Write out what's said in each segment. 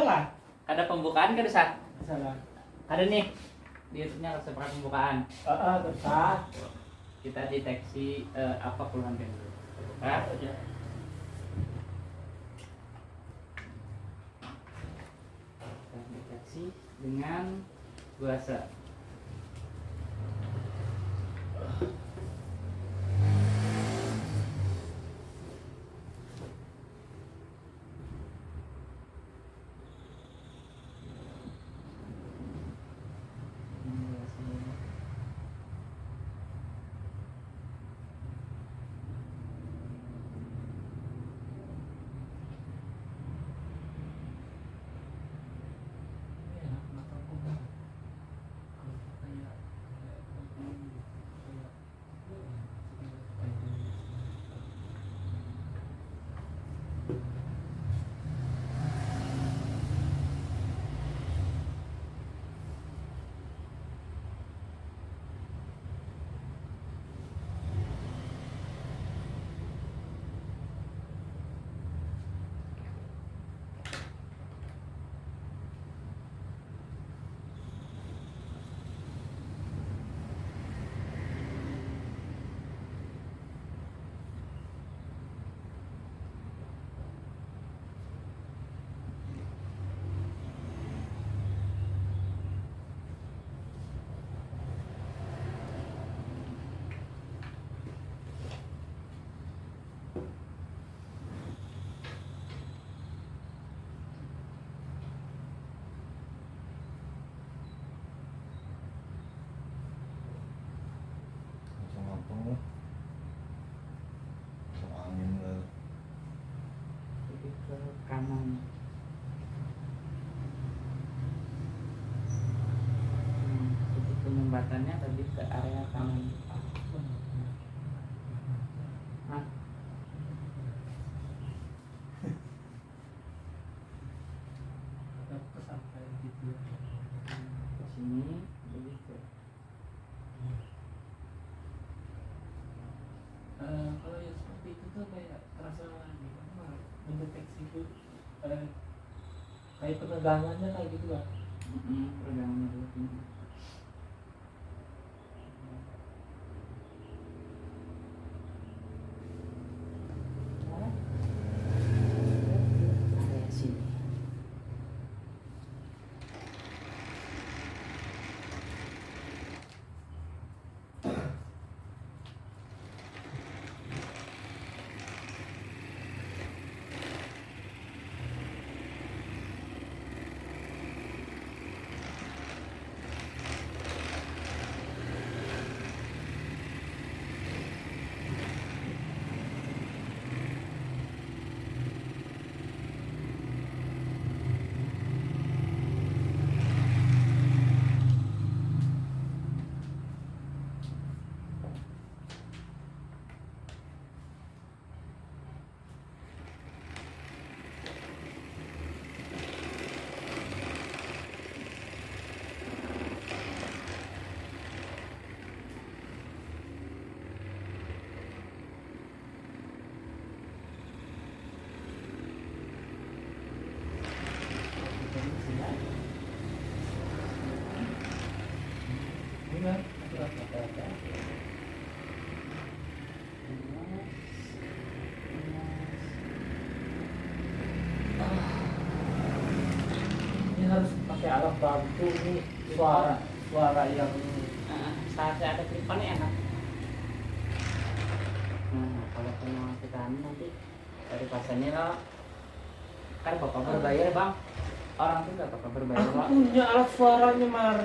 lah. Ada pembukaan kan Sa? Salah. Ada nih di YouTube-nya seperti pembukaan. Terus ah. Kita deteksi apa keluhan dulu. Nah, Ya. kita deteksi dengan bahasa. Langsung ngapung lah. Langsung angin lah. Jadi ke kanan. Jadi penyumbatannya tadi ke area kanan. Hah? Sampai gitu. Ke sini begitu. Kalau yang seperti itu tuh kayak terasa gimana? Mendeteksi itu kayak penegangannya kayak gitu lah. Peregangan dulu ini. Area sini. Benar, aku rasa kayak ini harus pakai alat bantu nih suara yang Saat ada klipannya enak. Nah, kalau punya kita nanti dari pasarnya lah, kan bapak berbayar bang. Orang tuh nggak bapak berbayar aku pak. punya alat suaranya Mar,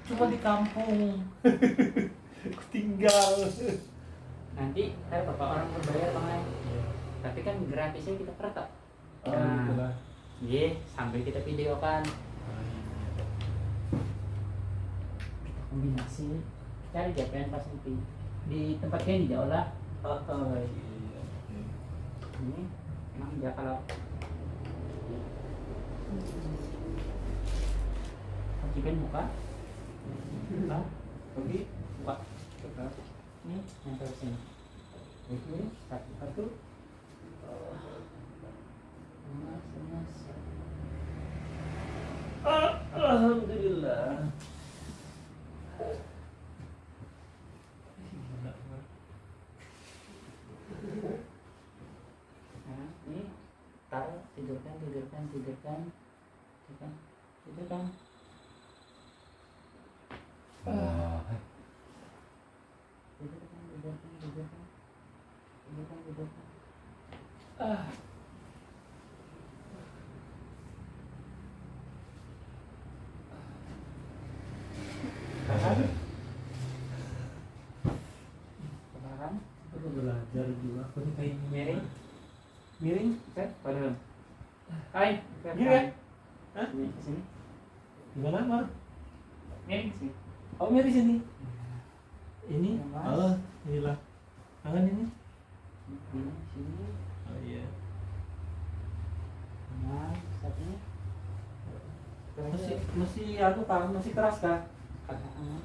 cuma di kampung. Aku tinggal. Nanti kan bapak orang berbayar bang Ay. Tapi kan gratisnya kita pertak. Gitu lah. Iya, sambil kita videokan. Kombinasi cari JPN pas nanti di tempatnya di jauh lah. Iya. Ini emang dia kalau Cipen buka, buka, Oke. buka, ini yang terus ini, Oke. satu, mas, tidurkan, tidurkan, tidurkan, tidurkan, tidurkan. Wah, Tidurkan, tidurkan, tidurkan, tidurkan, tidurkan. Kebaran, Aku belajar juga. Aku nih kayak miring, miring. set, pada. Hai, Gini ya? Hah? Ini sini, Gimana Mar? miring sini. Oh miring sini. Ini. Ya, Mas. Oh inilah. Tangan ini. Ini sini. Oh iya. Nah, satunya. Masih aku kan masih keras kan? Nah,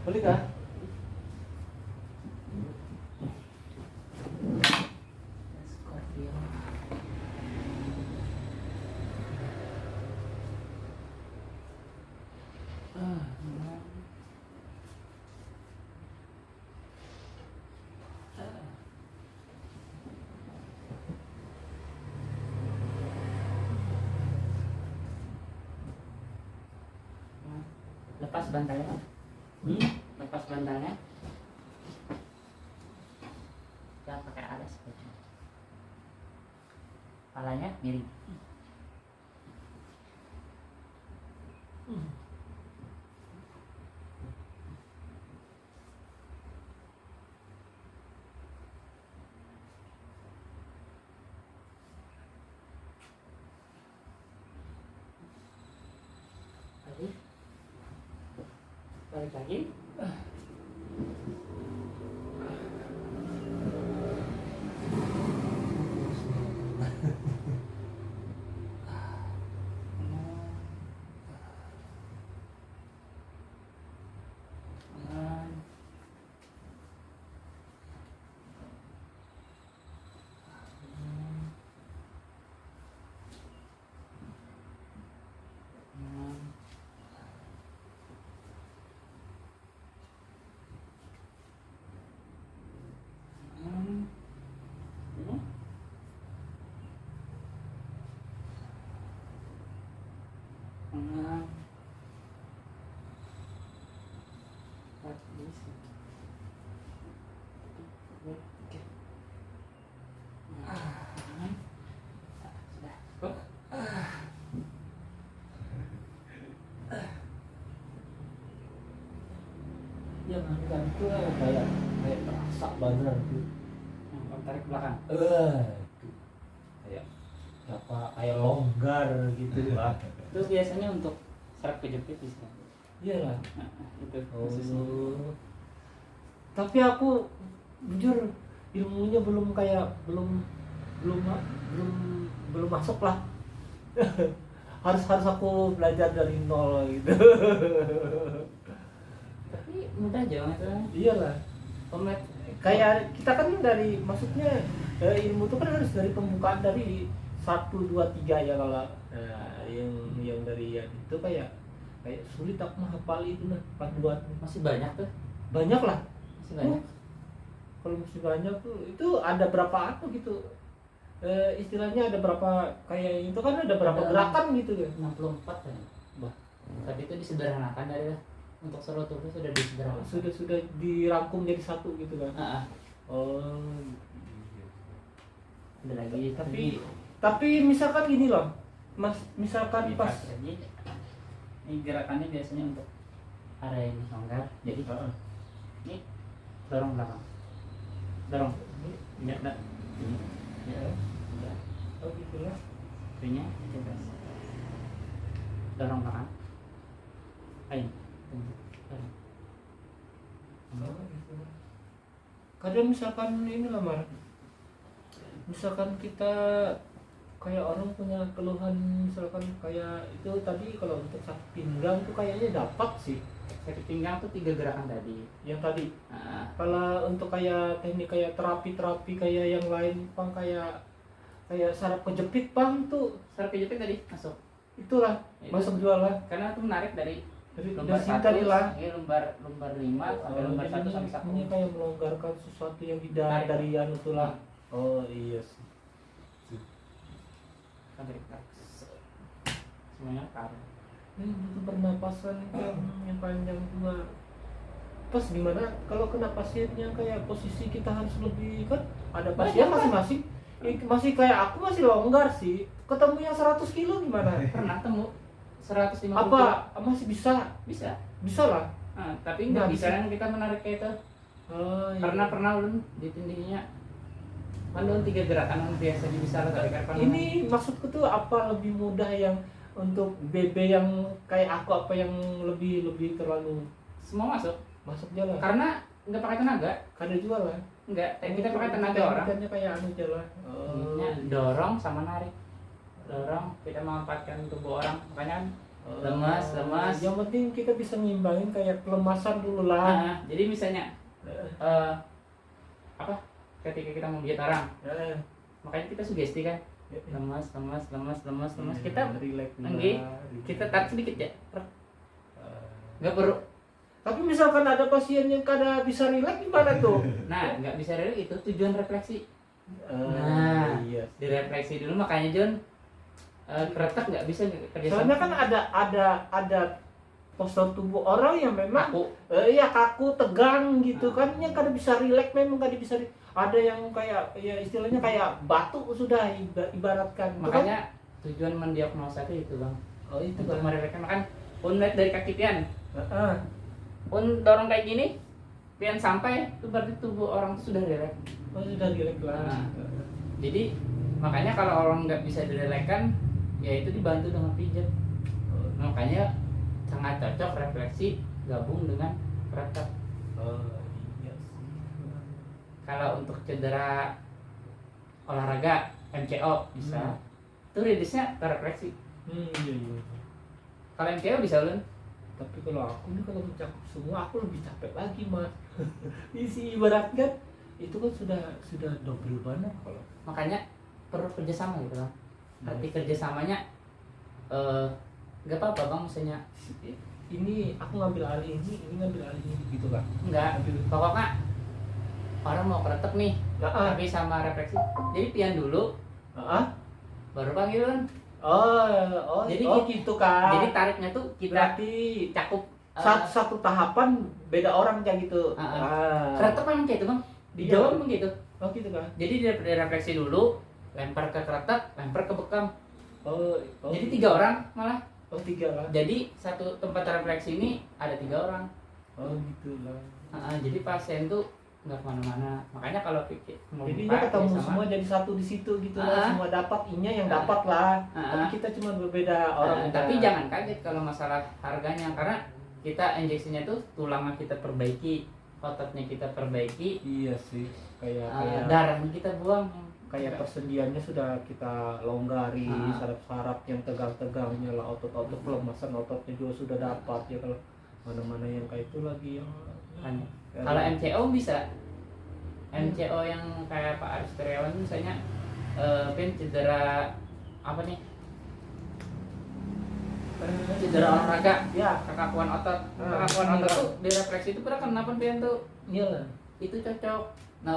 Boleh kah? Scorpio. Lepas bantalnya. Lepas bantalnya. Jangan pakai alas. Palanya miring. Lagi. Balik lagi. Ya kan itu kayak terasa beneran tuh. Tarik ke belakang. Itu kayak apa kayak longgar gitu lah. Itu biasanya untuk serap kejepit bisa. Iya lah. Nah, itu khususnya. Tapi aku jujur ilmunya belum kayak belum masuk lah. harus aku belajar dari nol gitu. Tapi mudah aja itu. Iyalah. Kayak kita kan dari maksudnya ilmu itu kan harus dari pembukaan dari 1, 2, 3 ya kalau yang dari yang itu kayak sulit aku menghafal itu nah panduan Masih banyak tuh. banyak lah. Masih banyak. Kalau masih banyak tuh itu ada berapa apa gitu istilahnya ada berapa kayak itu kan ada berapa Ada gerakan gitu ya 64 kan. Bah. Tapi itu disederhanakan dari untuk seluruh tubuh sudah disederhanakan. sudah dirangkum jadi satu gitu kan. Ah, ah. Oh Udah lagi Tapi misalkan gini loh, Mas, misalkan pas lagi. Ini gerakannya biasanya untuk area yang longgar. Jadi ini dorong belakang. Dorong. Enggak, enggak. Ini. ya, Udah. oh gitu lah. Itunya bebas. Dorong belakang. Ayo. Dorong. Oh, gitu. Kadang misalkan ini lah Mar, misalkan kita kayak orang punya keluhan, misalkan kayak itu tadi kalau untuk sakit pinggang tuh kayaknya dapat sih Sakit pinggang tuh 3 gerakan tadi. yang tadi. Nah, Kalau untuk kayak teknik kayak terapi kayak yang lain Bang, kayak saraf kejepit Bang tuh saraf kejepit tadi masuk. itulah Itu. masuk jual lah Karena itu menarik dari dari lumbar sini 1 tadi lah. lumbar 5 sampai lumbar 1 sampai 1. Ini kayak melonggarkan sesuatu yang tidak Tarik. dari anu tulang. Oh iya sih. Kan dari semuanya taruh. Ini butuh pernapasan yang panjang juga. Pas gimana kalau kena pasiennya kayak posisi kita harus lebih kan ada pasien masing-masing. Masih kayak aku masih longgar sih. Ketemu yang 100 kilo gimana? Pernah temu 150 Apa masih bisa? bisa. Bisa lah. Nah, tapi nggak Nggak bisa kan kita menarik kayak itu. Oh, iya. Karena pernah ulun di tindihnya kan ulun 3 gerakan yang biasa bisa lah tapi kan Ini maksudku tuh apa lebih mudah yang untuk BB yang kayak aku apa yang lebih terlalu semua masuk masuk jalan? karena nggak pakai tenaga. Kada jual lah. Enggak, kita pakai tenaga orang. Teknikannya kayak anu jalan. Tekniknya dorong sama narik. Dorong kita memanfaatkan tubuh orang makanya kan lemas. Yang penting kita bisa ngimbangin kayak kelemasan dulu lah. Nah, jadi misalnya apa ketika kita mau diet orang makanya kita sugesti kan lemas kita relax enggak kita tarik sedikit ya nggak perlu. Tapi misalkan ada pasien yang kada bisa relax gimana tuh? Nah nggak bisa relate itu tujuan refleksi. Nah, iya. Direfleksi dulu makanya John keretak nggak bisa kerja Soalnya kan ada postur tubuh orang yang memang aku ya kaku, tegang gitu kan, yang kada bisa relax, memang kada bisa ada yang kayak ya istilahnya kayak batu sudah ibaratkan. makanya tujuan mendiagnosa itu bang. Oh itu Untuk kan. merelakskan makan pun lihat dari kaki pian Heeh. pun dorong kayak gini pian sampai itu berarti tubuh orang itu sudah relax. Oh sudah relax lah. Nah. Jadi makanya kalau orang nggak bisa direlakskan ya itu dibantu dengan pijat. Makanya sangat cocok refleksi gabung dengan keretak. Oh iya sih. Kalau untuk cedera olahraga MCO bisa. Itu rilisnya ke refleksi. Iya iya. Kalau MCO bisa ulun. Tapi kalau aku nih kalau mencakup semua aku lebih capek lagi mas. Isi ibaratkan itu kan sudah double banget kalau. Makanya perlu kerjasama gitu bang. Arti kerjasamanya nggak apa-apa bang misalnya Ini aku ngambil alih ini ngambil alih ini gitu kan. enggak pokoknya orang mau keretek nih tapi sama refleksi jadi pian dulu baru panggilin. Jadi Jadi- gitu kan. Jadi tariknya tuh kita berarti cakup satu tahapan beda orang kayak gitu. keretek memang kayak itu bang di Iya. Jawa memang gitu. Oh gitu kan. Jadi dia refleksi dulu lempar ke keretek lempar ke bekam. Oh Jadi 3 orang malah. Oh 3 lah. Jadi satu tempat refleksi ini ada 3 orang. Oh gitu lah. Jadi pasien tuh nggak kemana-mana. Makanya kalau pikir mau Jadinya pakai ketemu sama- semua jadi satu di situ gitu lah. Semua dapat inya yang dapat lah. Tapi kita cuma berbeda orang. Tapi jangan kaget kalau masalah harganya karena kita injeksinya tuh tulangnya kita perbaiki, ototnya kita perbaiki, Iya sih. Kayak darahnya kita buang. kayak persendiannya sudah kita longgari, saraf-saraf yang tegang-tegangnya lah, otot-otot pelemasan ototnya juga sudah dapat ya. Kalau mana-mana yang kayak itu lagi yang Kalau MCO bisa. MCO yang kayak Pak Aris Triawan misalnya pin cedera apa nih? Cedera olahraga, ya kekakuan otot. Kekakuan otot tuh direfleksi itu pernah kenapa pian tuh? iyalah. Itu cocok. Nah,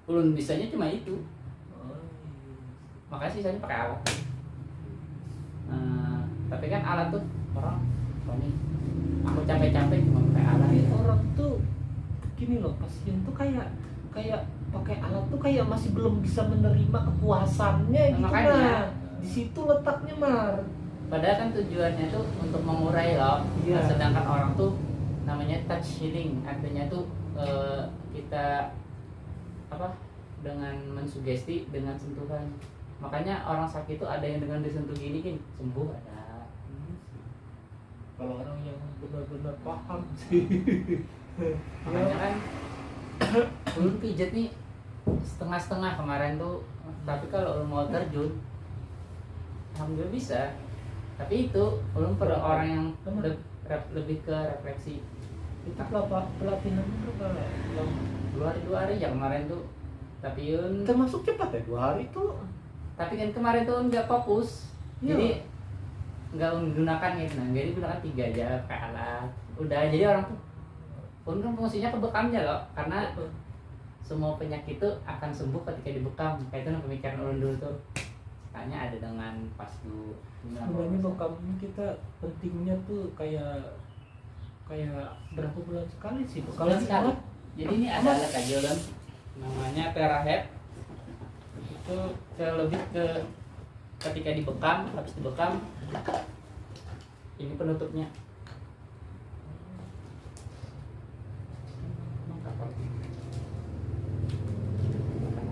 ulun bisanya cuma itu. Oh, Makanya sisanya pakai alat. Tapi kan alat tuh orang Tony aku capek-capek cuma pakai alat. tapi orang tuh gini loh, pasien tuh kayak pakai alat tuh kayak masih belum bisa menerima kepuasannya gitu Makanya. nah. Di situ letaknya Mar. Padahal kan tujuannya tuh untuk mengurai loh. Iya. Nah, sedangkan orang tuh namanya touch healing, artinya tuh kita apa dengan mensugesti dengan sentuhan. Makanya orang sakit tuh ada yang dengan disentuh gini kan sembuh ada. Kalau orang yang benar-benar paham sih. Makanya kan ulun pijat nih setengah-setengah kemarin tuh, tapi kalau ulun mau terjun alhamdulillah bisa. Tapi itu ulun perlu orang yang lebih ke refleksi. Itu pelatihan berapa? Yang 2 hari ya kemarin tuh. Tapi ulun termasuk cepat ya 2 hari itu. tapi kan kemarin tuh nggak fokus. Iya. Jadi nggak menggunakan gitu, nah jadi gunakan 3 aja kayak alat udah. Jadi orang tuh pun kan fungsinya ke bekamnya loh, karena semua penyakit itu akan sembuh ketika dibekam. Kayak itu pemikiran ulun dulu tuh, tanya ada dengan pas dulu Sebenarnya bekam ini kita pentingnya tuh kayak berapa bulan sekali sih bekam bulan ini, sekali. Mar? Jadi ini ada alat aja ulun namanya Terahead. Itu lebih ke ketika dibekam, habis dibekam ini penutupnya.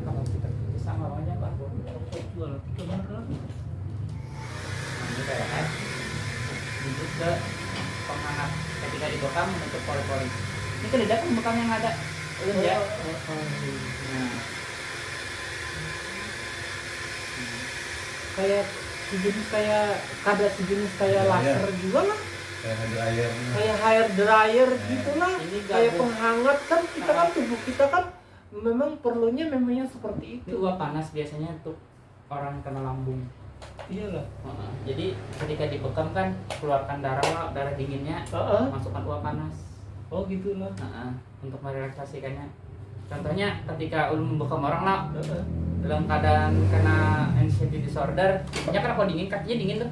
Kalau kita sama aja Pak. Jual kemarin. Ini Terahead. Lanjut ke penghangat ketika dibekam menutup pori-pori. Ini kan kan bekam yang ada. Ulun ya. Nah, Kayak sejenis kayak Iya, laser juga lah, kayak ada air. kayak hair dryer gitu lah, Ini kayak gabung. penghangat kan kita kan tubuh kita kan memang perlunya memangnya seperti itu itu. uap panas biasanya untuk orang yang kena lambung. Iyalah. Jadi ketika dibekam kan keluarkan darah dinginnya, masukkan uap panas. Oh gitulah. Untuk merelaksasikannya. Contohnya ketika ulun membekam orang lah dalam keadaan kena anxiety disorder, kakinya kan kalau dingin, kakinya dingin tuh.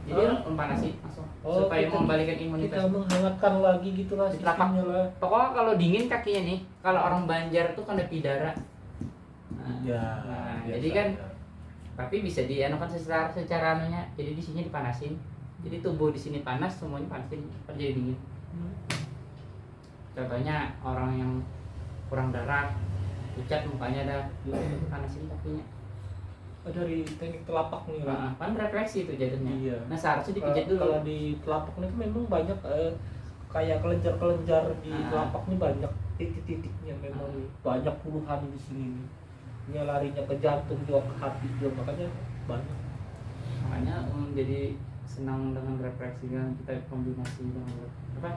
Jadi ulun panasi langsung supaya mengembalikan kita imunitas. menghangatkan lagi gitulah Di telapak. sistemnya lah. Pokoknya kalau dingin kakinya nih, kalau orang Banjar tuh kan ada pidara. Nah, jadi kan tapi bisa dianukan secara anunya, jadi di sini dipanasin, jadi tubuh di sini panas, semuanya panasin, kan jadi dingin. Contohnya orang yang kurang darah, pucat mukanya ada, panasin kakinya. Dari teknik telapak nih lah. Kan refleksi itu jadinya. Iya. Nah seharusnya dipijat dulu. Kalau di telapak itu memang banyak kayak kelenjar-kelenjar di telapak ini banyak titik-titiknya, memang banyak puluhan di sini nih. Ini larinya ke jantung juga, ke hati juga, makanya banyak. Makanya jadi senang dengan refleksi kan, kita kombinasi dengan apa?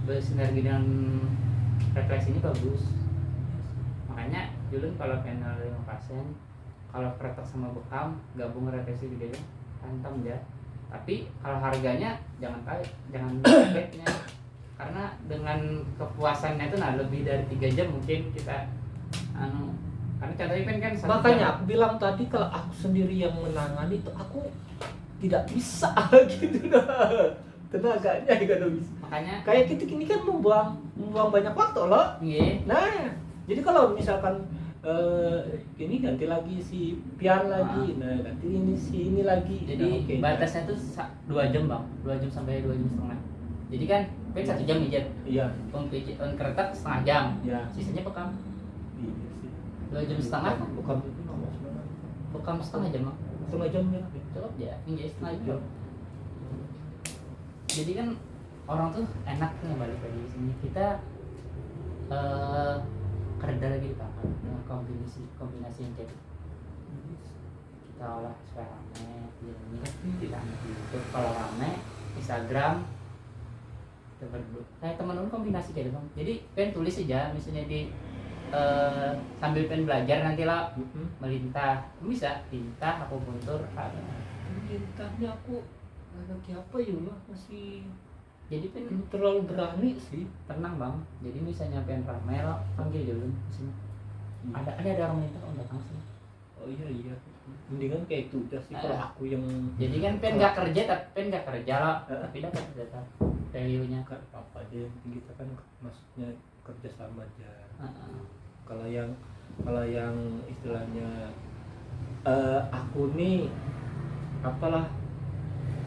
Bersinergi dengan refleksi ini bagus. Makanya dulu kalau panel 5%, kalau kretek sama bekam gabung refleksi gitu ya, hantam ya. Tapi kalau harganya jangan kagetnya, karena dengan kepuasannya itu nah lebih dari 3 jam mungkin kita karena contohnya kan Makanya aku bilang tadi kalau aku sendiri yang menangani itu aku tidak bisa gitu dah. Tenaganya gak bisa. makanya Kayak kita ini kan membuang banyak waktu loh. iya. Nah, jadi kalau misalkan ini ganti lagi si pian lagi, nah ganti ini si ini lagi. Jadi Nah, oke. batasnya tuh 2 jam bang, 2 jam sampai 2 jam setengah. Jadi kan pijat 1 jam pijat, Iya, kretek setengah jam, iya. sisanya bekam Iya sih. 2 jam setengah, Bukan itu nama sebenarnya. bekam setengah jam bang. Setengah jam ya. Cukup ya, ini setengah jam. Jadi kan orang tuh enak nih balik lagi di sini. Kita kerja lagi pak dengan kombinasi yang jadi kita olah supaya rame. Ini kita ambil di YouTube, kalau rame Instagram kita berdua. Kayak temen lu kombinasi kayak gitu bang. Jadi pengen tulis aja misalnya di sambil pengen belajar nanti lah melintah bisa lintah aku puntur Perintahnya aku lagi apa ya lah, masih jadi pengen belum terlalu berani sih. tenang bang. Jadi misalnya pengen ramai lo panggil dulu sini. Ada orang minta oh datang sini. Oh iya. Mendingan kayak itu aja sih kalau aku yang Jadi kan pengen nggak kerja lo tapi dapat data value nya. apa aja yang kita kan maksudnya kerja sama aja. Heeh. Kalau yang istilahnya aku nih apalah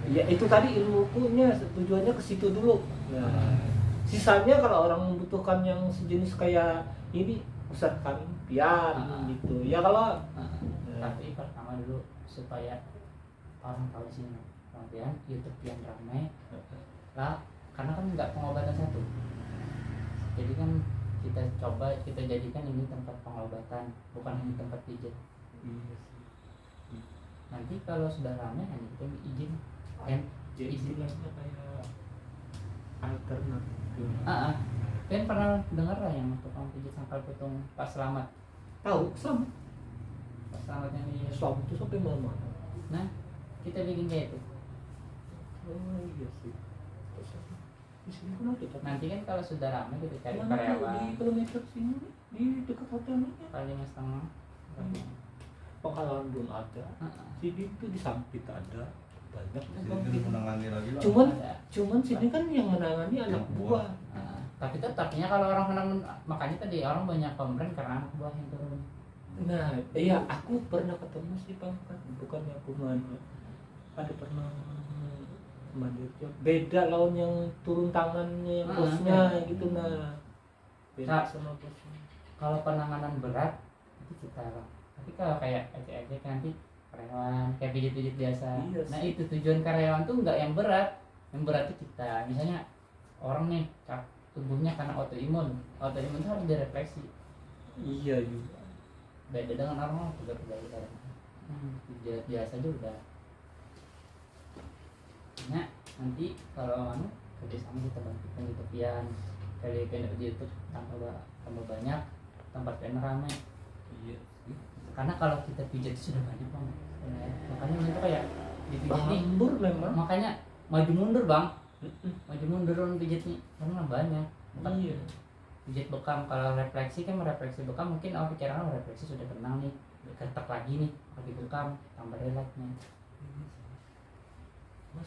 ya itu tadi ilmukunya tujuannya ke situ dulu. Nah, sisanya kalau orang membutuhkan yang sejenis kayak ini usahakan pian gitu. Ya kalau Tapi pertama dulu supaya orang tahu sih kemudian YouTube yang ramai lah, karena kan nggak pengobatan satu, jadi kan kita jadikan ini tempat pengobatan, bukan hanya tempat pijat. iya sih. Nanti kalau sudah ramai hanya kita izin kan, Jadi istilahnya kayak alternatif. kan pernah dengar lah yang tukang pijat sangkal putung Pak Selamat. Tahu sama Pak Selamat yang di Islam itu sampai mana-mana. nah kita bikin kayak itu. Oh iya sih. Di sini kan ada tapi Nanti kan kalau sudah ramai kita cari mana tuh karyawan di kilometer sini di dekat hotelnya. paling 5,5. Penghalang belum ada. Heeh. Sini tuh di Sampit ada banyak. Jadi kan menangani lagi lah. Cuman sini kan yang menangani anak buah. Tapi tetapnya kalau orang menang, makanya tadi orang banyak komplain karena anak buah yang turun. Nah, iya aku pernah ketemu sih pangkat, bukannya aku mana. Ada pernah mandir job. Beda lawan yang turun tangannya yang bosnya gitu nah. Beda sama bosnya. Kalau penanganan berat itu kita lah. Tapi kalau kayak ecek-ecek nanti karyawan kayak pijit-pijit biasa. Iya Nah sih. itu tujuan karyawan tuh nggak yang berat. Yang berat itu kita. Misalnya orang nih tubuhnya karena autoimun itu harus direfleksi. Iya juga. Beda dengan orang kerja pijat biasa juga. Nah nanti kalau kerja sama kita bantukan di tepian kali di YouTube tambah banyak tempat yang ramai. Iya sih. Karena kalau kita pijat sudah banyak bang, makanya itu kayak dipijat nih, Hambur memang. makanya maju mundur bang, maju mundur orang pijat nih karena banyak. Bukan Iya. pijat bekam, kalau refleksi kan merefleksi bekam mungkin pikiran refleksi sudah tenang nih, ketek lagi nih lagi bekam tambah relaxnya.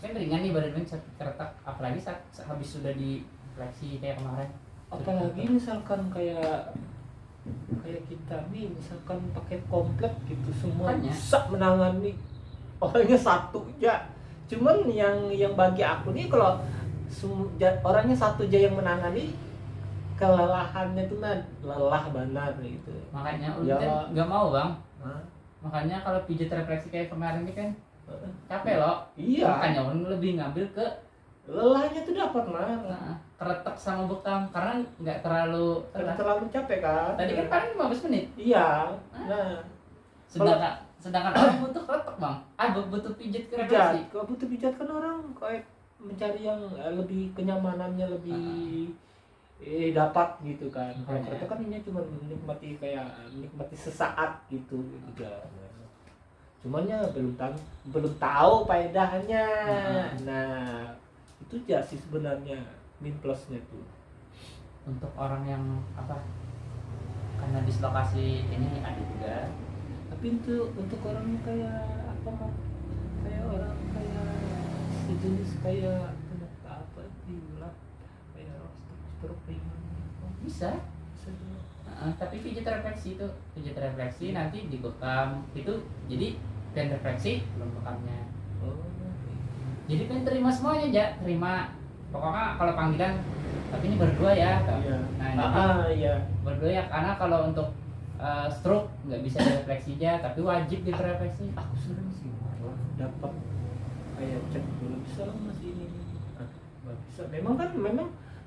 Kan ringan nih badan keretak, apalagi saat habis sudah di refleksi kayak kemarin. Apalagi misalkan kayak kita nih misalkan pakai komplek gitu semua Makanya. bisa menangani orangnya satu aja. Cuman yang bagi aku nih kalau orangnya satu aja yang menangani kelelahannya tuh lelah benar gitu. Makanya Ya. kan nggak mau bang. Hah? Makanya kalau pijat refleksi kayak kemarin ini kan capek loh. Iya. Makanya orang lebih ngambil ke Lelahnya tuh dapat mah. keretek sama bekam karena nggak terlalu lelah. Terlalu capek kan? Tadi kan paling 15 menit. Iya. Nah, Sedangkan orang butuh keretek bang. Butuh pijat ke pijat. refleksi. Kalau butuh pijat kan orang kayak mencari yang lebih kenyamanannya lebih dapat gitu kan. Kalau Makanya. kereta kan ini cuma menikmati sesaat gitu udah. Cuman ya belum tahu faedahnya. Nah, itu aja sih sebenarnya min plusnya tuh. Untuk orang yang karena dislokasi ini ada juga. Tapi untuk orang kayak kayak orang kayak sejenis kayak apa diulang kayak stroke ringan Bisa. juga. Tapi pijat refleksi nanti dibekam itu, jadi pen refleksi belum bekamnya. Oh, Jadi kan terima semuanya aja, terima pokoknya kalau panggilan tapi ini berdua ya. iya. Nah jadi Iya. berdua ya, karena kalau untuk stroke nggak bisa direfleksi aja, tapi wajib direfleksi. Aku sering sih malah dapat kayak cek belum bisa lah masih ini. Nggak bisa.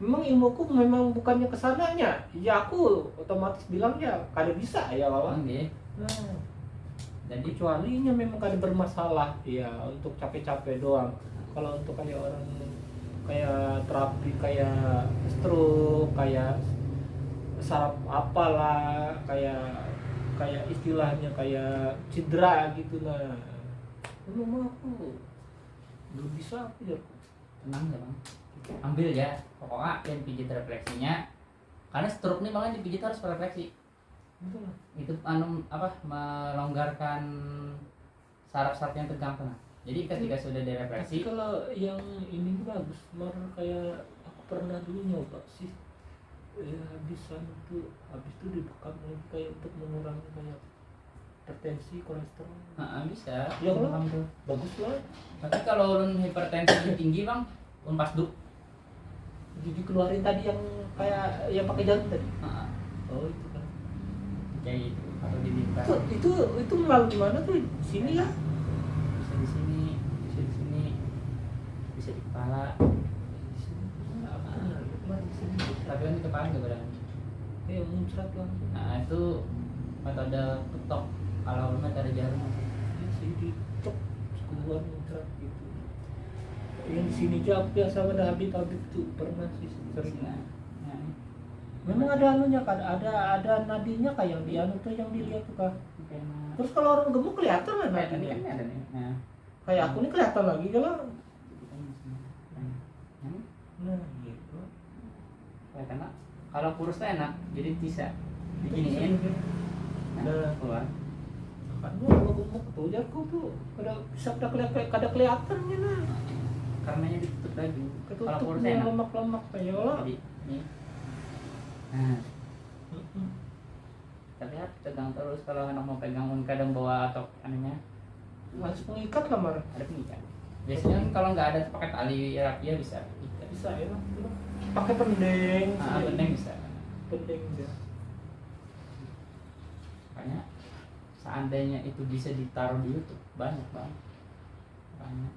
Memang ilmuku memang bukannya kesananya. Ya aku otomatis bilang ya kada bisa ya kawan. Nah, Jadi kecualinya memang kada bermasalah ya untuk capek-capek doang. Kalau untuk kayak orang kayak terapi kayak stroke kayak saraf apalah kayak istilahnya kayak cedera gitu nah. Memang aku belum bisa aku ya. tenang ya bang, ambil ya pokoknya yang pijit refleksinya, karena stroke nih bang dipijit harus refleksi. Betul. Itu melonggarkan saraf-saraf yang tegang tuh. Jadi ketika sudah Tapi direfleksi, kalau yang ini bagus, mar kayak aku pernah dulu nyoba sih ya habis itu dibekam lagi kayak untuk mengurangi kayak hipertensi, kolesterol. Bisa. Ya kalau Bekam tuh. bagus lah. Tapi kalau ulun hipertensi tinggi bang, ulun pas duk. Jadi keluarin tadi yang kayak yang pakai jarum tadi. Heeh. Oh itu kan. Kayak gitu atau di bintang. Itu melalui di mana tuh? Di sini ya? Bisa di sini, bisa di sini, bisa di kepala. Di sini. Apa kemarin di sini? Tapi kan di kepala nggak berani. Yang muncrat langsung. Nah itu metode ketok. Kalau ulun metode jarum. Ya sih dicok keluar muncrat gitu. Yang di sini aja aku biasa ada Habib tuh pernah sih sering. Nah, Memang ada anunya kan, ada nadinya kayak yang di anu tuh yang dilihat tuh kan. kena. Terus kalau orang gemuk kelihatan lah Kayak tadi nadinya. kan ada nih. Nah, Kayak aku nih kelihatan lagi kalau. Nah, Nah gitu. kayak kena. Kalau kurus tuh enak, jadi bisa diginiin. Nah, keluar. Kan gua kalau gemuk tuh jago tuh kada kelihatannya nah. Karenanya ditutup lagi. Kalau Ketutup kurus nih enak. lemak-lemak kayak lah. Jadi nih. Nah, tapi harus pegang terus kalau anak mau pegang kadang bawa atau anunya Harus mengikat lah mar. ada pengikat. Biasanya kan kalau nggak ada pakai tali rapia bisa. Bisa ya. Pakai pendeng. Penting bisa. Pendeng ya. Makanya seandainya itu bisa ditaruh di YouTube banyak banget. Banyak.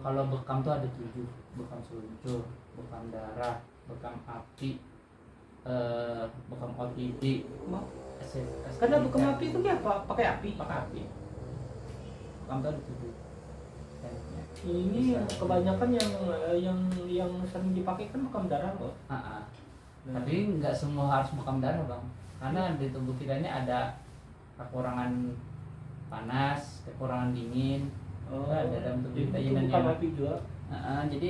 Kalau bekam tuh ada 7, bekam seluncur, bekam darah, bekam api, bekam OTD, Karena bekam api itu dia apa? Pakai api. pakai api. Bekam tuh ada 7. Ini kebanyakan yang sering dipakai kan bekam darah kok. Tapi nggak semua harus bekam darah bang, karena di tubuh kita ini ada kekurangan panas, kekurangan dingin. Ada dalam tubuh kita itu yin dan bekam yang. api juga. Jadi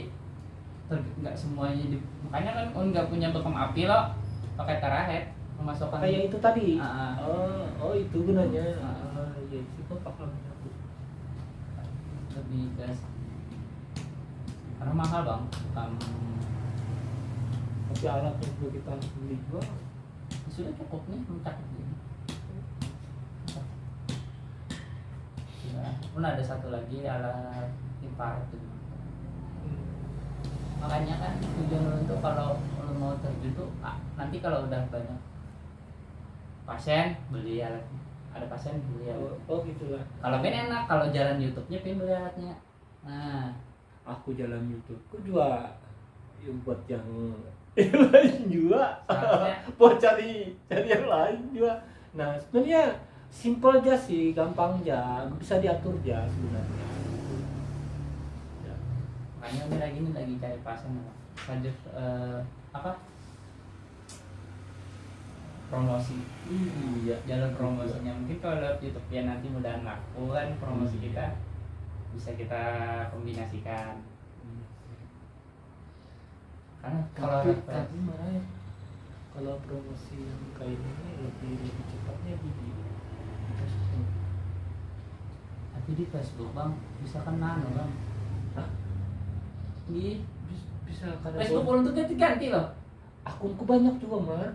nggak semuanya makanya kan nggak punya bekam api loh, pakai tarahet memasukkan. Kayak itu tadi. Ah. Oh itu gunanya. Ah. Iya itu paham aku. Lebih gas karena mahal bang, bekam Tapi alat yang perlu kita beli juga. sudah cukup nih mencakup ini. Pun ada satu lagi alat infrared itu. Makanya kan tujuan lu tuh kalau lu mau terjun tuh nanti kalau udah banyak pasien beli alat, ada pasien beli alat. Oh gitulah. Kalau pengen enak, kalau jalan YouTube-nya pengen beli alatnya. Nah, Aku jalan YouTube. Aku juga ya, buat yang lain juga. seharusnya Buat cari yang lain juga. Nah sebenarnya simple aja sih, gampang aja, bisa diatur aja sebenarnya. Ya. makanya ini lagi cari pasien lanjut apa promosi. Iya. Jalur promosinya mungkin kalau lewat YouTube ya nanti mudahan laku kan promosi kita bisa kita kombinasikan. Karena kalau Tapi malah kalau promosi yang kayak ini lebih cepatnya di Facebook. tapi di Facebook bang bisa kan nano bang. Hah? Di Bisa kada Facebook ulun tuh ganti-ganti loh. akunku banyak juga mar.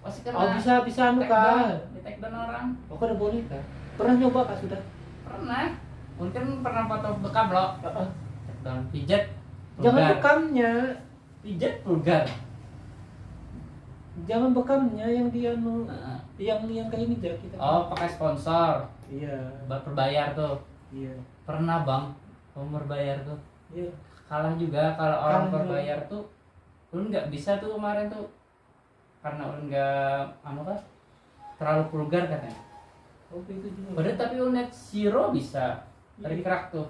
Pasti Oh kena bisa anu kan. di take down orang. Oh kada boleh kan? Pernah nyoba kah sudah? Pernah. Mungkin pernah foto bekam loh. Take down pijat. Jangan vulgar. bekamnya, Pijat vulgar. jangan bekamnya yang dia anu, Heeh. yang kayak ini aja kita. Oh pakai sponsor. Iya. Berbayar tuh. Iya. Pernah bang. Umur bayar tuh. Iya. Kalah juga kalau orang Kalah juga. berbayar tuh. Ulun nggak bisa tuh kemarin tuh. Karena ulun nggak kan terlalu vulgar katanya. Oh itu juga. Padahal tapi Unet Zero bisa rekrack tuh.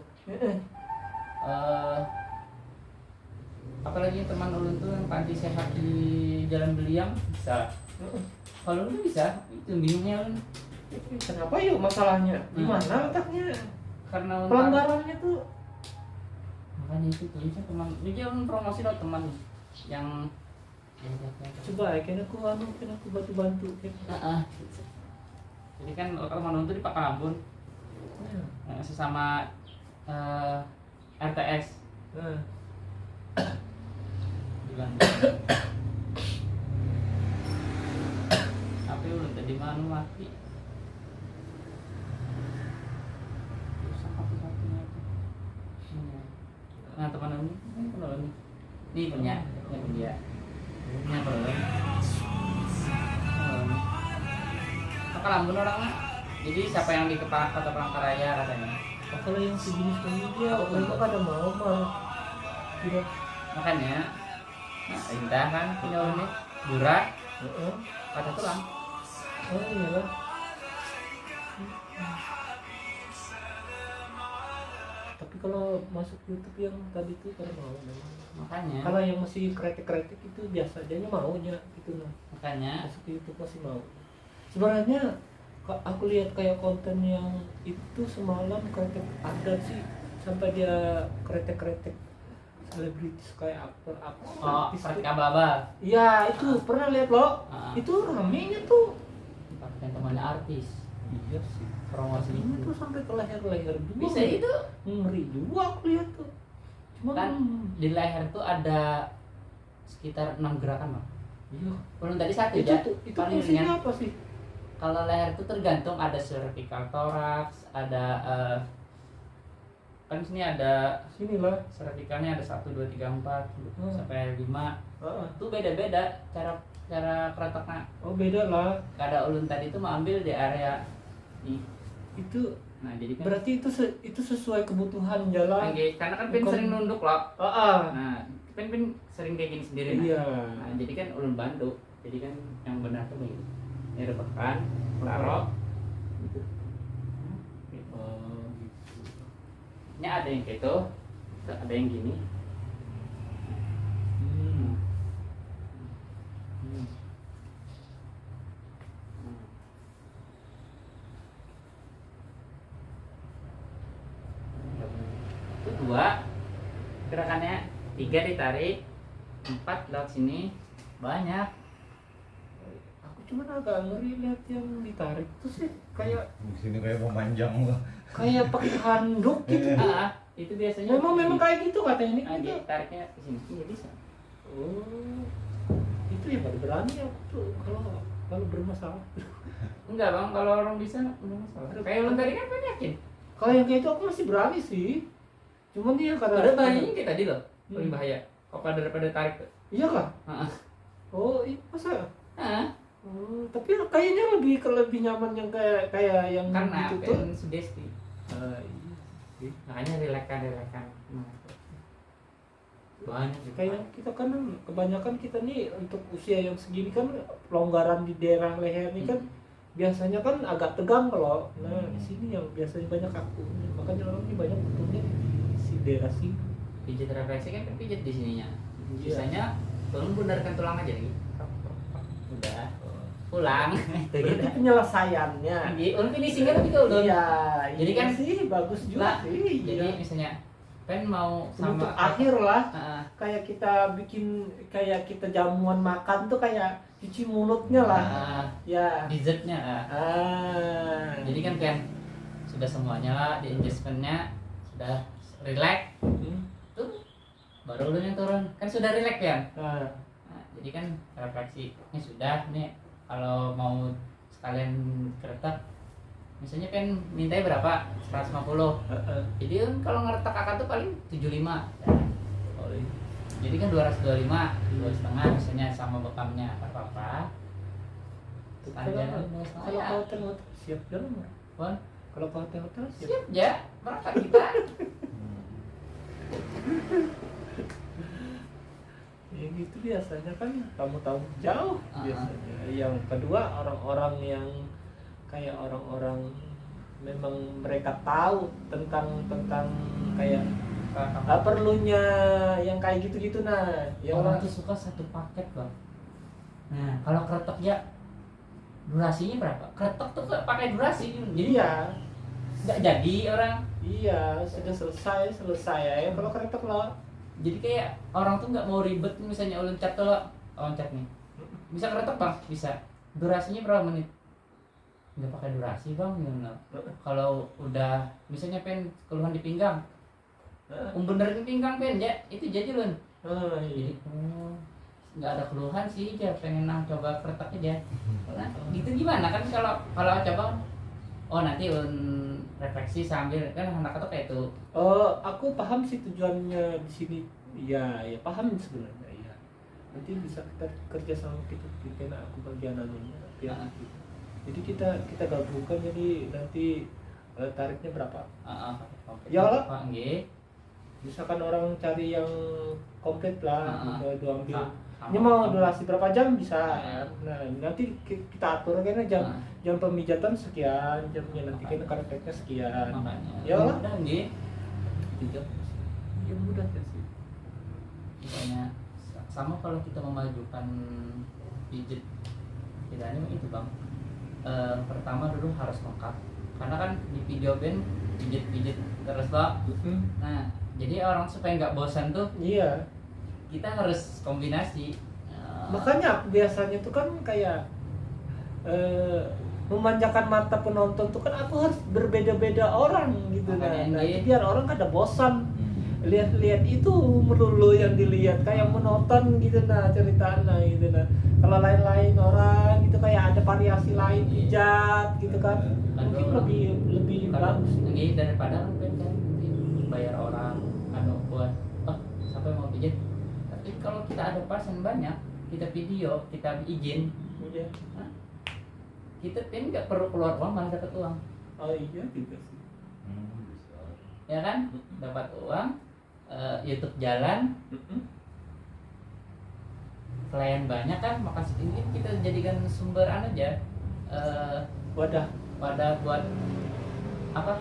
Apalagi teman ulun tuh yang panti sehat di Jalan Beliang bisa. Kalau ulun bisa, itu bingungnya ulun. Kenapa yuk masalahnya? Di Hmm. mana letaknya? Karena ulun Pelanggarannya tuh. makanya itu tuh teman. Ini ulun promosi loh teman yang Coba ya, kan aku bantu. Jadi kan teman ulun tuh di Pakalambun. Sesama RTS. bulan. HP ulun tadi mana mati. Rusak HP-nya itu. Nah teman ini pernah nih. Ini punya dia. Ini pernah. Apa lambun orang lah. Jadi siapa yang di kota Palangkaraya katanya. Oh, kalau yang sejenis kamu dia, mereka kada mau malah tidak. Makanya, nah indah kan punya ini burak, kata tulang. Oh iya lah. Tapi kalau masuk YouTube yang tadi tuh kada mau memang. Makanya, Kalau yang masih kretek-kretek itu biasa aja maunya gitu nah. makanya Masuk YouTube masih mau. Sebenarnya aku lihat kayak konten yang itu semalam kretek adat sih, sampai dia kretek-kretek selebritis kayak aktor artis tuh. Mereka baba. Iya itu pernah lihat loh. Ah. Itu ramenya tuh. Pakai temannya artis. Iya sih. Promosi Ini itu. tuh sampai ke leher-leher dua. Bisa itu. Ngeri juga aku lihat tuh. Cuma Kan di leher tuh ada sekitar 6 gerakan bang. iya. Belum tadi satu Itu ya. tuh itu Paling fungsinya ringan. apa sih? Kalau leher tuh tergantung ada cervical thorax, ada kan sini ada Sini lah. cervicalnya ada 1 2 3 4 sampai 5. Heeh. Itu beda-beda cara keretaknya. Oh beda lah. Ada ulun tadi tuh mau ambil di area nih. Itu Nah, jadi kan berarti itu sesuai kebutuhan jalan. karena kan pin Bukan- sering nunduk loh. Ah. Nah, pin sering kayak gini sendiri. Nah. Iya. Nah, jadi kan ulun bantu. Jadi kan yang benar tuh begini. Ini rebakan, taruh gitu. Oh, gitu. Ini ada yang kayak itu, ada yang gini. Hmm. Hmm. Itu 2 gerakannya, 3 ditarik, 4 lewat sini, banyak. Aku cuma agak ngeri lihat yang ditarik tuh sih kayak Di sini kayak memanjang loh. kayak pakai handuk gitu. Itu biasanya Memang kayak gitu kata ini dia gitu. tariknya ke sini, iya bisa. Oh. Itu ya baru berani aku tuh kalau bermasalah. Enggak bang, kalau orang bisa enggak masalah. Kayak lu tadi kan yakin. Kalau yang kayak itu aku masih berani sih. Cuman dia kata Ada bahayanya kayak tadi loh, paling Hmm. bahaya. Kok daripada tarik tuh. Iya kah? Heeh. Oh, iya masa? Heeh. Oh, tapi kayaknya lebih nyaman yang kayak yang Karena gitu tuh. pen sugesti. Iya. Makanya relakan. Banyak juga. Kayak kita kan kebanyakan kita nih untuk usia yang segini kan pelonggaran di daerah leher ini kan biasanya kan agak tegang kalau. Nah, di sini yang biasanya banyak kaku. Makanya orang ini banyak butuhnya si daerah sini. Pijat refleksi kan pijat di sininya. Iya. Sisanya tolong benarkan tulang aja lagi. Udah. Pulang. Itu Berarti gitu. penyelesaiannya. Ulun finishingnya tapi tuh ulun. Iya, Jadi iya kan sih bagus juga Nah, sih. jadi Iya. misalnya pen mau sama Untuk akhir lah. Heeh. Kayak kita jamuan makan tuh kayak cuci mulutnya lah. Ya. Dessertnya jadi kan sudah semuanya lah di adjustmentnya sudah relax tuh baru lu yang turun kan sudah relax ya. Nah, Nah, jadi kan refleksi ini sudah nih kalau mau sekalian keretak misalnya kan mintanya berapa 150 jadi kan kalau ngeretak kakak tuh paling 75 oh, iya. jadi kan 225 2,5 misalnya sama bekamnya apa Kalau ke hotel siap jalan nggak? Wan, Kalau ke hotel siap. siap ya berangkat kita. Ya gitu biasanya kan tamu-tamu jauh Ah. biasanya. Yang kedua orang-orang yang kayak orang-orang memang mereka tahu tentang kayak perlunya yang kayak gitu-gitu nah. Ya Orang orang tuh suka satu paket bang. Nah kalau keretok ya durasinya berapa? Keretok tuh pakai durasi, jadi iya, nggak jadi orang. iya sudah selesai ya. Kalau keretok lah. Jadi kayak orang tuh nggak mau ribet misalnya loncat tuh lo loncat nih. Bisa keretok bang? Bisa. Durasinya berapa menit? Nggak pakai durasi bang, gimana? Kalau udah misalnya pen keluhan di pinggang, benerin pinggang pen ya itu jadi lun. Oh Jadi iya. nggak ada keluhan sih, dia pengen coba kretek aja. Nah, gitu gimana kan kalau coba, oh nanti refleksi sambil kan anak itu kayak itu. Oh, aku paham sih tujuannya di sini. Ya, ya paham sebenarnya. Ya. Nanti bisa kita kerja sama kita karena aku bagian anunya. Ya, Ah. gitu. Jadi kita gabungkan jadi nanti tarifnya berapa? Ya lah. Pak nggih. Misalkan orang cari yang komplit lah, gitu ambil. Sama- Ini mau sama- durasi berapa jam bisa Ah. ya. Nah, nanti kita atur kan jam Ah. jam pemijatan sekian, jamnya nanti kan prakteknya sekian. Makanya. Ya lah. Udah nggih. Juga ya mudah kan sih. Misalnya sama kalau kita memajukan pijit tidak ini itu bang. Pertama dulu harus lengkap karena kan di video band pijit terus toh. Nah jadi orang supaya nggak bosan tuh Iya. kita harus kombinasi. Makanya aku biasanya tuh kan kayak memanjakan mata penonton tuh kan aku harus berbeda-beda orang gitu Makanya nah ini- itu biar orang kada bosan lihat-lihat itu melulu yang dilihat kayak menonton gitu nah ceritanya gitu nah kalau lain-lain orang gitu kayak ada variasi lain pijat gitu kan mungkin lebih bagus Ini daripada kan nanti bayar orang buat sampai mau pijit. Tapi kalau kita ada pasien banyak, kita video, kita izin, Iya. kita kan nggak perlu keluar uang malah dapat uang, Oh iya juga sih. ya kan? Dapat uang, YouTube jalan, klien banyak kan, maka ini kita jadikan sumber aja, Wadah pada buat apa?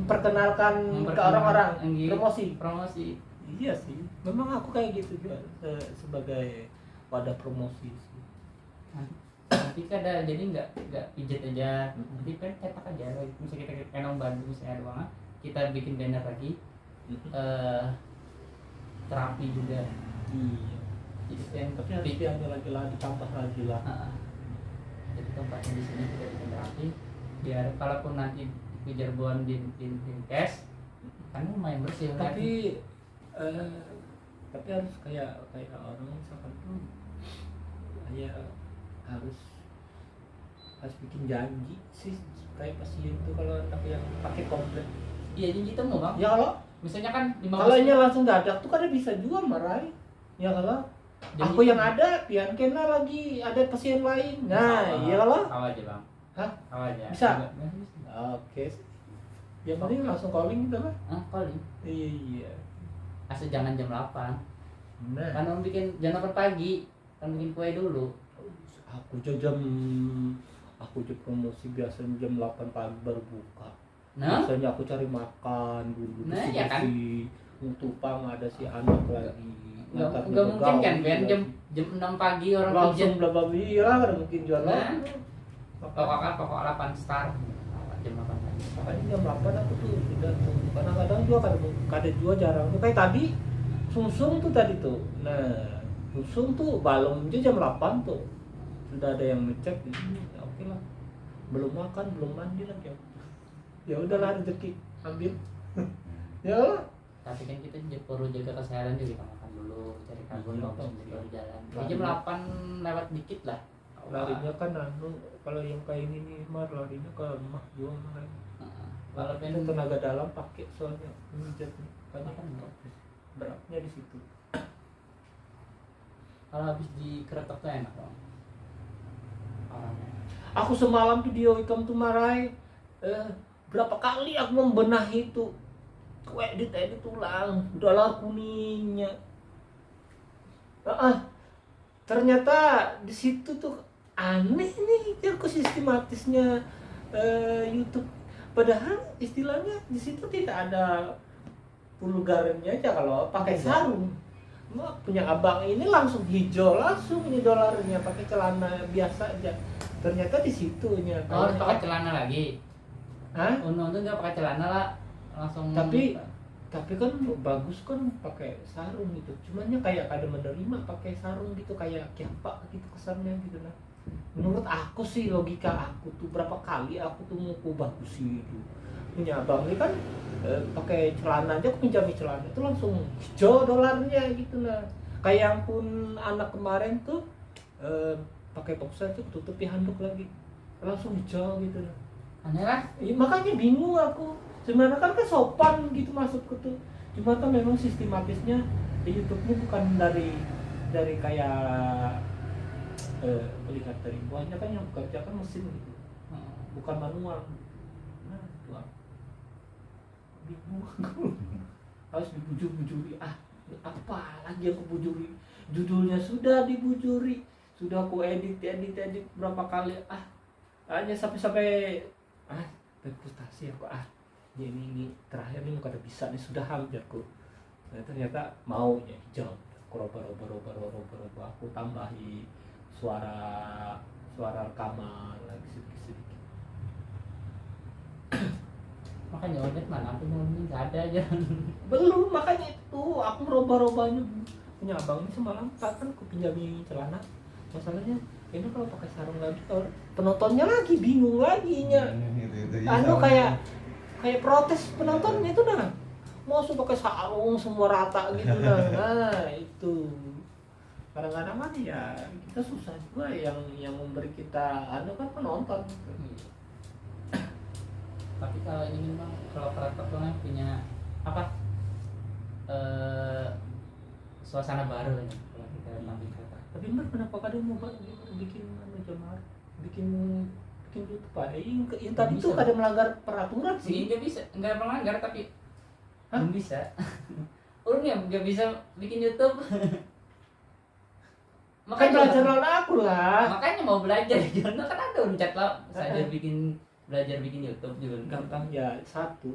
perkenalkan ke orang-orang promosi. Promosi. Iya sih, memang aku kayak gitu juga sebagai wadah promosi sih. Nanti kan ada jadi nggak pijat aja, nanti kan cetak aja. Misalnya kita kenong Bandung misalnya ada uang, kita bikin banner lagi, terapi juga. Iya. Jadi kan Tapi harus diambil lagi lah, ditambah lagi lah. jadi tempatnya di sini kita bikin terapi, biar kalaupun nanti kejar buan di cash, kan lumayan bersih. Tapi harus kayak orang misalkan tuh ya harus bikin janji sih kayak pasien tuh kalau anak yang pakai komplit. Iya janji temu bang. Ya kalau Misalnya kan 15 kalau nya langsung dadak tuh kan bisa juga marai. Ya kalau Janji aku yang ada pian kena lagi ada pasien lain. Nah, iya kalau Awal aja bang. Hah? Awal aja. Bisa? Bisa. oke. Yang penting langsung calling gitu lah. Calling. Iya. Asal jangan jam 8. Nah, Kan orang bikin jam 8 pagi, kan bikin kue dulu. aku promosi biasanya jam 8 pagi baru buka. Nah, Biasanya aku cari makan dulu Nah, ya kan? Tupang ada si anak lagi. nggak Ngantar mungkin kan begawi Ben lagi. jam 6 pagi orang langsung pijat. bla bla bla ada mungkin jual Nah. Makanya Pokok 8 star. Jam 8 pagi. jam 8 aku tuh udah tuh. Kadang-kadang juga kada juga jarang tuh kayak tadi sungsung tuh tadi tuh. Nah, sungsung tuh balong aja jam 8 tuh. Sudah ada yang ngecek ya oke lah. Belum makan, belum mandi lagi. Ya udahlah rezeki ambil. Ya lah. Tapi kan kita perlu jaga kesehatan juga, kita makan dulu, cari karbon Iya, bagus iya. baru jalan. Lari. Jam 8 lewat dikit lah. Larinya kan kalau yang kayak ini nih mah larinya ke rumah juga mah. Kalau Itu pengen tenaga dalam pakai soalnya pijat banyak Makan kan bagus. beratnya di situ. Kalau habis dikeretok tuh enak dong. Orangnya. Aku semalam video hitam tuh marai berapa kali aku membenahi itu. Aku edit ulang, udah kuningnya. Ternyata di situ tuh aneh nih aku sistematisnya YouTube. Padahal istilahnya di situ tidak ada vulgarnya aja kalau pakai sarung. Mau punya abang ini langsung hijau langsung ini dolarnya pakai celana biasa aja. Ternyata di situnya. Oh, harus pakai celana lagi. Hah? Untung nggak pakai celana lah, langsung. Tapi kan bagus kan pakai sarung gitu. Cumannya kayak kada menerima pakai sarung gitu kayak kiapa gitu kesannya gitu nah. menurut aku sih, logika aku tuh berapa kali aku tuh mau bagus sih itu punya abang ini kan pakai celana aja, aku pinjami celana itu langsung hijau dolarnya gitu lah. Kayak pun anak kemarin tuh pakai boxer tuh tutupi handuk lagi langsung hijau gitu lah. Aneh lah. Makanya bingung aku, sebenarnya kan sopan gitu masuk ke tuh, cuma kan memang sistematisnya di YouTube-nya bukan dari kayak melihat dari bawahnya kan, yang bekerja kan mesin gitu, bukan manual. Nah itu aku bingung aku harus dibujur-bujuri, apa lagi aku bujuri, judulnya sudah dibujuri, sudah aku edit berapa kali, hanya sampai frustasi aku, ini terakhir ini kada bisa nih, sudah hampir aku. Nah, ternyata mau ya hijau, aku roba aku tambahi suara rekaman lagi sedikit. Makanya Odet mana aku mau nggak ada aja. Belum, makanya itu aku roba-robanya punya abang ini semalam kan aku pinjami celana. Masalahnya ini kalau pakai sarung lagi, penontonnya lagi bingung lagi nya. Kayak protes penontonnya itu dah. Mau pakai sarung semua rata gitu dah. Nah, itu. Kadang-kadang kan ya kita susah juga yang memberi kita kan penonton. Tapi kalau ini memang kalau kreator tuh punya apa suasana baru ya kalau kita tampil kreator. Tapi Mbak kenapa kadang mau bikin jamaah, bikin YouTube Pak? Yang tadi Bisa. tuh kadang melanggar peraturan sih. Nggak bisa, nggak melanggar tapi belum bisa. Urungnya nggak bisa bikin YouTube. Makanya belajar lawan aku lah. Makanya mau belajar Jono kan ada uncat lah. Saya belajar bikin YouTube juga. Gampang ya, satu